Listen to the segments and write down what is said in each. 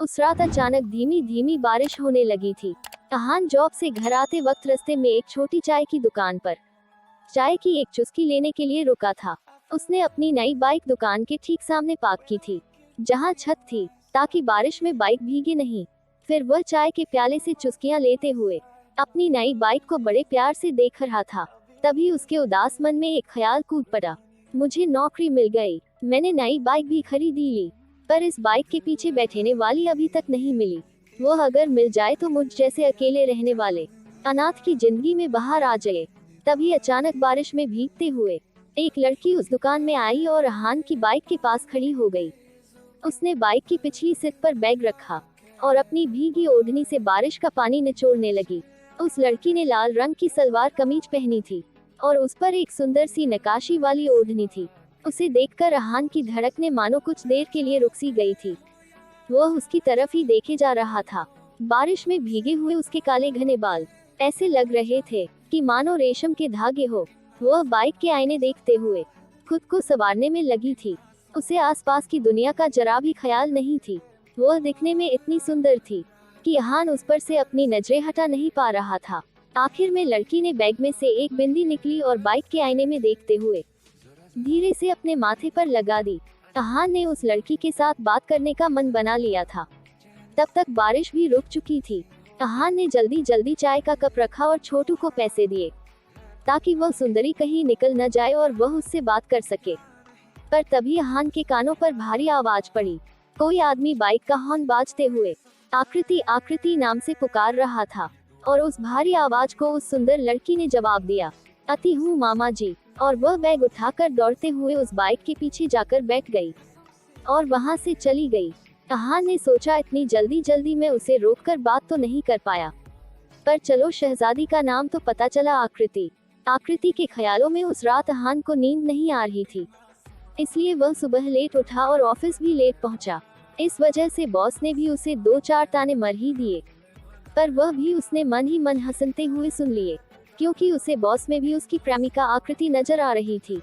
उस रात अचानक धीमी धीमी बारिश होने लगी थी। अहान जॉब से घर आते वक्त रास्ते में एक छोटी चाय की दुकान पर चाय की एक चुस्की लेने के लिए रुका था। उसने अपनी नई बाइक दुकान के ठीक सामने पार्क की थी, जहां छत थी, ताकि बारिश में बाइक भीगे नहीं। फिर वह चाय के प्याले से चुस्कियां लेते हुए अपनी नई बाइक को बड़े प्यार से देख रहा था। तभी उसके उदास मन में एक ख्याल कूद पड़ा, मुझे नौकरी मिल गई, मैंने नई बाइक भी खरीदी ली, पर इस बाइक के पीछे बैठने वाली अभी तक नहीं मिली। वो अगर मिल जाए तो मुझ जैसे अकेले रहने वाले अनाथ की जिंदगी में बाहर आ जाए। तभी अचानक बारिश में भीगते हुए एक लड़की उस दुकान में आई और अहान की बाइक के पास खड़ी हो गई। उसने बाइक की पिछली सीट पर बैग रखा और अपनी भीगी ओढ़नी से बारिश का पानी निचोड़ने लगी। उस लड़की ने लाल रंग की सलवार कमीज पहनी थी और उस पर एक सुंदर सी नक्काशी वाली ओढ़नी थी। उसे देखकर अहान की धड़कनें मानो कुछ देर के लिए रुक सी गई थी। वह उसकी तरफ ही देखे जा रहा था। बारिश में भीगे हुए उसके काले घने बाल ऐसे लग रहे थे कि मानो रेशम के धागे हो। वह बाइक के आईने देखते हुए खुद को संवारने में लगी थी। उसे आसपास की दुनिया का जरा भी ख्याल नहीं थी। वह दिखने में इतनी सुंदर थी कि अहान उस पर से अपनी नजरें हटा नहीं पा रहा था। आखिर में लड़की ने बैग में से एक बिंदी निकली और बाइक के आईने में देखते हुए धीरे से अपने माथे पर लगा दी। अहान ने उस लड़की के साथ बात करने का मन बना लिया था। तब तक बारिश भी रुक चुकी थी। अहान ने जल्दी जल्दी चाय का कप रखा और छोटू को पैसे दिए, ताकि वह सुंदरी कहीं निकल न जाए और वह उससे बात कर सके। पर तभी अहान के कानों पर भारी आवाज पड़ी। कोई आदमी बाइक का हॉर्न बाजते हुए आकृति आकृति नाम से पुकार रहा था और उस भारी आवाज को उस सुंदर लड़की ने जवाब दिया, आती हूँ मामा जी। और वह बैग उठाकर दौड़ते हुए उस बाइक के पीछे जाकर बैठ गई और वहां से चली गई। अहान ने सोचा, इतनी जल्दी जल्दी में उसे रोककर बात तो नहीं कर पाया, पर चलो शहजादी का नाम तो पता चला आकृति। आकृति के ख्यालों में उस रात अहान को नींद नहीं आ रही थी, इसलिए वह सुबह लेट उठा और ऑफिस भी लेट पहुंचा। इस वजह से बॉस ने भी उसे 2-4 ताने मर ही दिए, पर वह भी उसने मन ही मन हंसते हुए सुन लिए, क्योंकि उसे बॉस में भी उसकी प्रेमिका आकृति नजर आ रही थी।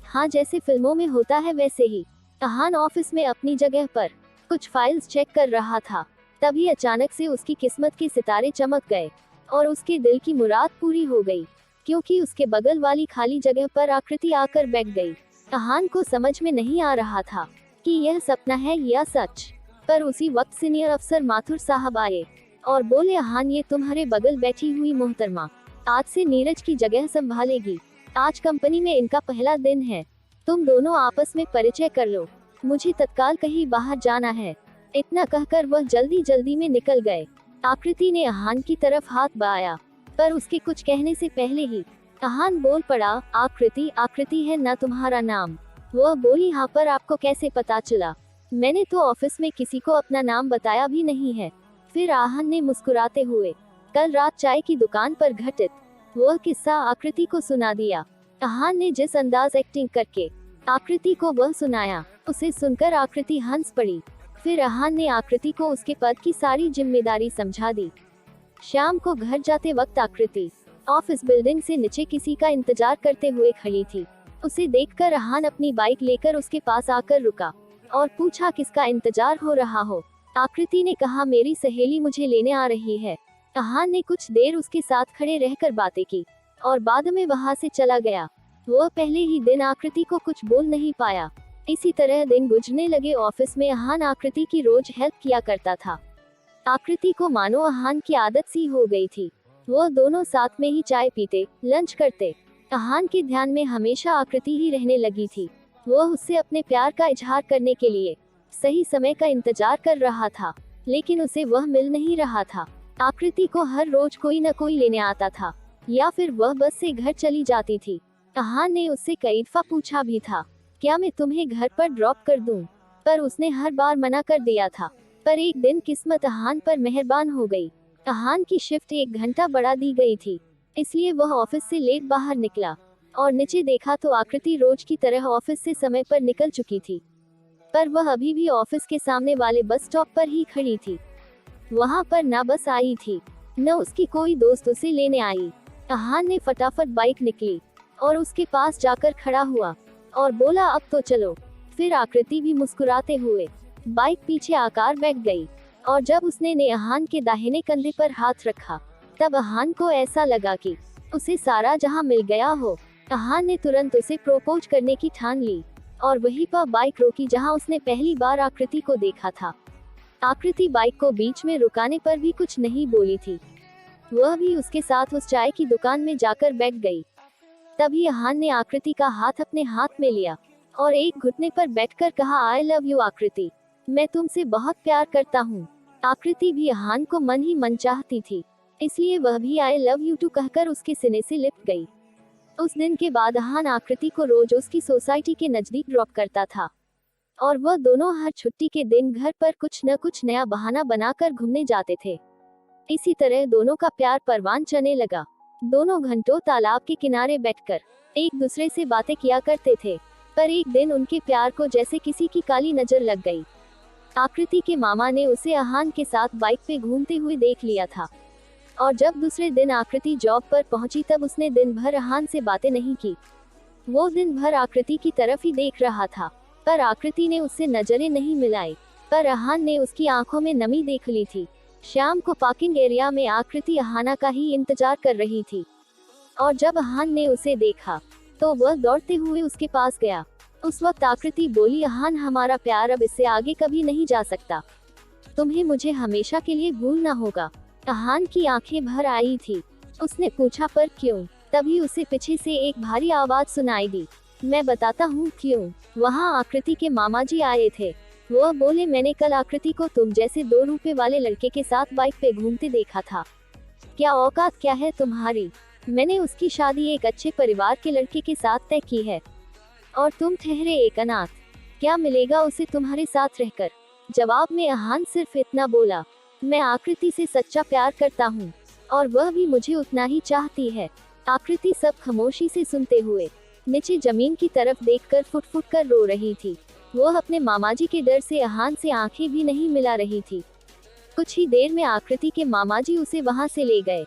हाँ, जैसे फिल्मों में होता है वैसे ही। अहान ऑफिस में अपनी जगह पर कुछ फाइल्स चेक कर रहा था। तभी अचानक से उसकी किस्मत के सितारे चमक गए और उसके दिल की मुराद पूरी हो गई, क्योंकि उसके बगल वाली खाली जगह पर आकृति आकर बैठ गई। अहान को समझ में नहीं आ रहा था कि यह सपना है या सच, पर उसी वक्त सीनियर अफसर माथुर साहब आए और बोले, अहान ये तुम्हारे बगल बैठी हुई मोहतरमा आज से नीरज की जगह संभालेगी। आज कंपनी में इनका पहला दिन है, तुम दोनों आपस में परिचय कर लो, मुझे तत्काल कहीं बाहर जाना है। इतना कहकर वह जल्दी जल्दी में निकल गए। आकृति ने अहान की तरफ हाथ बढ़ाया, पर उसके कुछ कहने से पहले ही अहान बोल पड़ा, आकृति आकृति है ना तुम्हारा नाम? वह बोली, हाँ, पर आपको कैसे पता चला? मैंने तो ऑफिस में किसी को अपना नाम बताया भी नहीं है। फिर अहान ने मुस्कुराते हुए कल रात चाय की दुकान पर घटित वह किस्सा आकृति को सुना दिया। अहान ने जिस अंदाज एक्टिंग करके आकृति को वह सुनाया, उसे सुनकर आकृति हंस पड़ी। फिर अहान ने आकृति को उसके पद की सारी जिम्मेदारी समझा दी। शाम को घर जाते वक्त आकृति ऑफिस बिल्डिंग से नीचे किसी का इंतजार करते हुए खड़ी थी। उसे देखकर अहान अपनी बाइक लेकर उसके पास आकर रुका और पूछा, किसका इंतजार हो रहा हो? आकृति ने कहा, मेरी सहेली मुझे लेने आ रही है। अहान ने कुछ देर उसके साथ खड़े रहकर बातें की और बाद में वहां से चला गया। वह पहले ही दिन आकृति को कुछ बोल नहीं पाया। इसी तरह दिन गुजरने लगे। ऑफिस में अहान आकृति की रोज हेल्प किया करता था। आकृति को मानो अहान की आदत सी हो गई थी। वह दोनों साथ में ही चाय पीते, लंच करते। अहान के ध्यान में हमेशा आकृति ही रहने लगी थी। वह उससे अपने प्यार का इजहार करने के लिए सही समय का इंतजार कर रहा था, लेकिन उसे वह मिल नहीं रहा था। आकृति को हर रोज कोई न कोई लेने आता था, या फिर वह बस से घर चली जाती थी। अहान ने उससे कई दफा पूछा भी था, क्या मैं तुम्हें घर पर ड्रॉप कर दूं? पर उसने हर बार मना कर दिया था। पर एक दिन किस्मत अहान पर मेहरबान हो गई। अहान की शिफ्ट 1 घंटा बढ़ा दी गई थी, इसलिए वह ऑफिस से लेट बाहर निकला और नीचे देखा तो आकृति रोज की तरह ऑफिस से समय पर निकल चुकी थी, पर वह अभी भी ऑफिस के सामने वाले बस स्टॉप पर ही खड़ी थी। वहां पर न बस आई थी, न उसकी कोई दोस्त उसे लेने आई। अहान ने फटाफट बाइक निकली और उसके पास जाकर खड़ा हुआ और बोला, अब तो चलो। फिर आकृति भी मुस्कुराते हुए बाइक पीछे आकर बैठ गई। और जब उसने नेहान के दाहिने कंधे पर हाथ रखा, तब अहान को ऐसा लगा कि उसे सारा जहां मिल गया हो। अहान ने तुरंत उसे प्रोपोज करने की ठान ली और वहीं पर बाइक रोकी जहां उसने पहली बार आकृति को देखा था। आकृति बाइक को बीच में रुकाने पर भी कुछ नहीं बोली थी। वह भी उसके साथ उस चाय की दुकान में जाकर बैठ गई। तभी अहान ने आकृति का हाथ अपने हाथ में लिया और एक घुटने पर बैठकर कहा, आई लव यू आकृति, मैं तुमसे बहुत प्यार करता हूँ। आकृति भी अहान को मन ही मन चाहती थी, इसलिए वह भी आई लव यू टू कहकर उसके सीने से लिपट गई। उस दिन के बाद अहान आकृति को रोज उसकी सोसाइटी के नजदीक ड्रॉप करता था और वह दोनों हर छुट्टी के दिन घर पर कुछ न कुछ नया बहाना बनाकर घूमने जाते थे। इसी तरह दोनों का प्यार परवान चढ़ने लगा। दोनों घंटों तालाब के किनारे बैठकर एक दूसरे से बातें किया करते थे, पर एक दिन उनके प्यार को जैसे किसी की काली नजर लग गई। आकृति के मामा ने उसे अहान के साथ बाइक पे घूमते हुए देख लिया था और जब दूसरे दिन आकृति जॉब पर पहुंची तब उसने दिन भर अहान से बातें नहीं की। वो दिन भर आकृति की तरफ ही देख रहा था, पर आकृति ने उससे नजरें नहीं मिलाई, पर अहान ने उसकी आंखों में नमी देख ली थी। शाम को पार्किंग एरिया में आकृति अहाना का ही इंतजार कर रही थी और जब अहान ने उसे देखा तो वह दौड़ते हुए उसके पास गया। उस वक्त आकृति बोली, अहान, हमारा प्यार अब इससे आगे कभी नहीं जा सकता, तुम्हें मुझे हमेशा के लिए भूलना होगा। अहान की आंखें भर आई थी। उसने पूछा, पर क्यों? तभी उसे पीछे से एक भारी आवाज सुनाई दी, मैं बताता हूँ क्यों। वहाँ आकृति के मामा जी आए थे। वह बोले, मैंने कल आकृति को तुम जैसे 2 रुपए वाले लड़के के साथ बाइक पे घूमते देखा था। क्या औकात क्या है तुम्हारी? मैंने उसकी शादी एक अच्छे परिवार के लड़के के साथ तय की है और तुम ठहरे एक अनाथ। क्या मिलेगा उसे तुम्हारे साथ रहकर? जवाब में अहान सिर्फ इतना बोला, मैं आकृति से सच्चा प्यार करता हूँ और वह भी मुझे उतना ही चाहती है। आकृति सब खामोशी से सुनते हुए नीचे जमीन की तरफ देखकर फुट-फुट कर रो रही थी। वह अपने मामाजी के डर से अहान से आंखें भी नहीं मिला रही थी। कुछ ही देर में आकृति के मामाजी उसे वहां से ले गए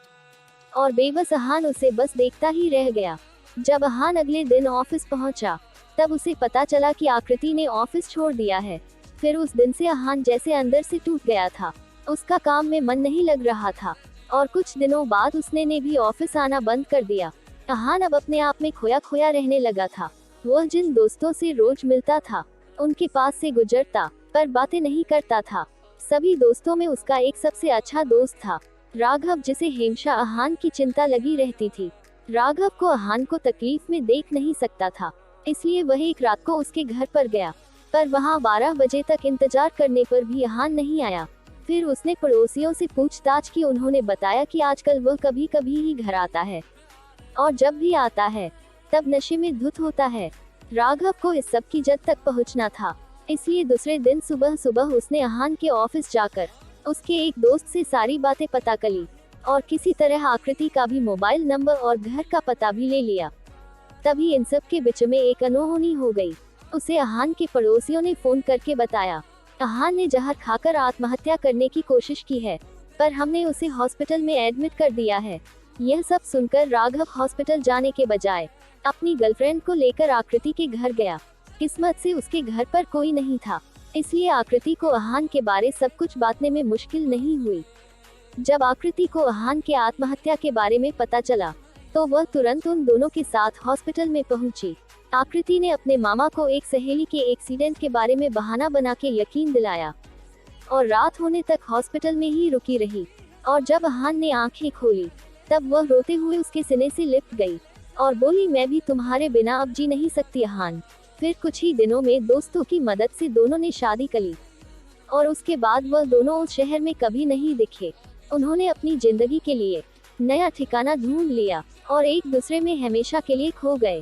और बेबस अहान उसे बस देखता ही रह गया। जब अहान अगले दिन ऑफिस पहुंचा तब उसे पता चला कि आकृति ने ऑफिस छोड़ दिया है। फिर उस दिन से अहान जैसे अंदर से टूट गया था। उसका काम में मन नहीं लग रहा था और कुछ दिनों बाद उसने ने भी ऑफिस आना बंद कर दिया। अहान अब अपने आप में खोया खोया रहने लगा था। वह जिन दोस्तों से रोज मिलता था उनके पास से गुजरता, पर बातें नहीं करता था। सभी दोस्तों में उसका एक सबसे अच्छा दोस्त था, राघव, जिसे हमेशा अहान की चिंता लगी रहती थी। राघव को अहान को तकलीफ में देख नहीं सकता था, इसलिए वह एक रात को उसके घर पर गया, पर वहां 12 बजे तक इंतजार करने पर भी अहान नहीं आया। फिर उसने पड़ोसियों से पूछताछ की। उन्होंने बताया कि आजकल वह कभी कभी ही घर आता है और जब भी आता है तब नशे में धुत होता है। राघव को इस सब की जद तक पहुंचना था, इसलिए दूसरे दिन सुबह सुबह उसने अहान के ऑफिस जाकर उसके एक दोस्त से सारी बातें पता करी और किसी तरह आकृति का भी मोबाइल नंबर और घर का पता भी ले लिया। तभी इन सब के बीच में एक अनहोनी हो गई। उसे अहान के पड़ोसियों ने फोन करके बताया, अहान ने जहर खाकर आत्महत्या करने की कोशिश की है, पर हमने उसे हॉस्पिटल में एडमिट कर दिया है। यह सब सुनकर राघव हॉस्पिटल जाने के बजाय अपनी गर्लफ्रेंड को लेकर आकृति के घर गया। किस्मत से उसके घर पर कोई नहीं था, इसलिए आकृति को अहान के बारे सब कुछ बांटने में मुश्किल नहीं हुई। जब आकृति को अहान के आत्महत्या के बारे में पता चला तो वह तुरंत उन दोनों के साथ हॉस्पिटल में पहुंची। आकृति ने अपने मामा को एक सहेली के एक्सीडेंट के बारे में बहाना बना के यकीन दिलाया और रात होने तक हॉस्पिटल में ही रुकी रही। और जब अहान ने आंखें खोली तब वह रोते हुए उसके सीने से लिपट गई और बोली, मैं भी तुम्हारे बिना अब जी नहीं सकती अहान। फिर कुछ ही दिनों में दोस्तों की मदद से दोनों ने शादी कर ली और उसके बाद वह दोनों उस शहर में कभी नहीं दिखे। उन्होंने अपनी जिंदगी के लिए नया ठिकाना ढूंढ लिया और एक दूसरे में हमेशा के लिए खो गए।